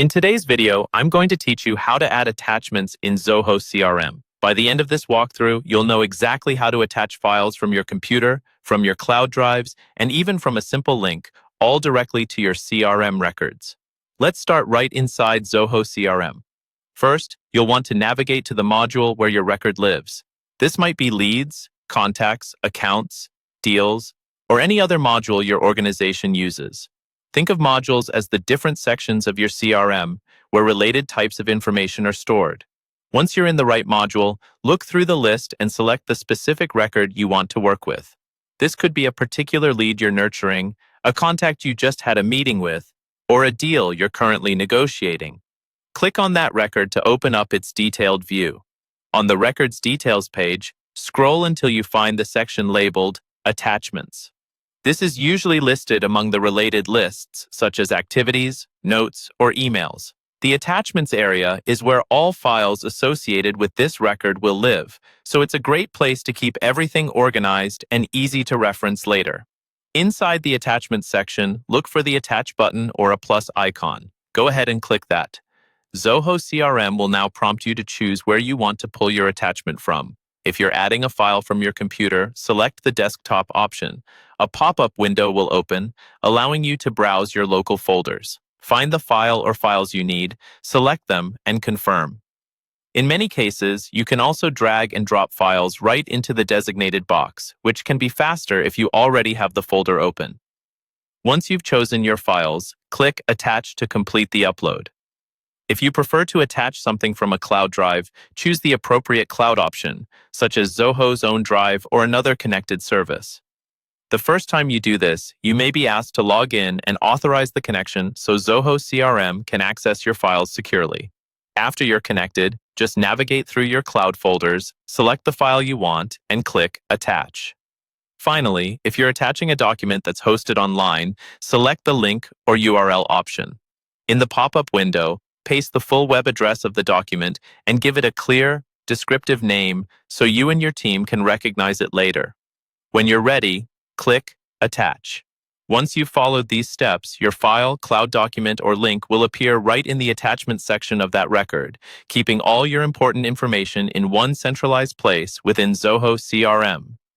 In today's video, I'm going to teach you how to add attachments in Zoho CRM. By the end of this walkthrough, you'll know exactly how to attach files from your computer, from your cloud drives, and even from a simple link, all directly to your CRM records. Let's start right inside Zoho CRM. First, you'll want to navigate to the module where your record lives. This might be leads, contacts, accounts, deals, or any other module your organization uses. Think of modules as the different sections of your CRM where related types of information are stored. Once you're in the right module, look through the list and select the specific record you want to work with. This could be a particular lead you're nurturing, a contact you just had a meeting with, or a deal you're currently negotiating. Click on that record to open up its detailed view. On the Records Details page, scroll until you find the section labeled Attachments. This is usually listed among the related lists, such as activities, notes, or emails. The Attachments area is where all files associated with this record will live, so it's a great place to keep everything organized and easy to reference later. Inside the Attachments section, look for the Attach button or a plus icon. Go ahead and click that. Zoho CRM will now prompt you to choose where you want to pull your attachment from. If you're adding a file from your computer, select the desktop option. A pop-up window will open, allowing you to browse your local folders. Find the file or files you need, select them, and confirm. In many cases, you can also drag and drop files right into the designated box, which can be faster if you already have the folder open. Once you've chosen your files, click Attach to complete the upload. If you prefer to attach something from a cloud drive, choose the appropriate cloud option, such as Zoho's own drive or another connected service. The first time you do this, you may be asked to log in and authorize the connection so Zoho CRM can access your files securely. After you're connected, just navigate through your cloud folders, select the file you want, and click Attach. Finally, if you're attaching a document that's hosted online, select the link or URL option. In the pop-up window, paste the full web address of the document and give it a clear, descriptive name so you and your team can recognize it later. When you're ready, click Attach. Once you've followed these steps, your file, cloud document, or link will appear right in the attachment section of that record, keeping all your important information in one centralized place within Zoho CRM.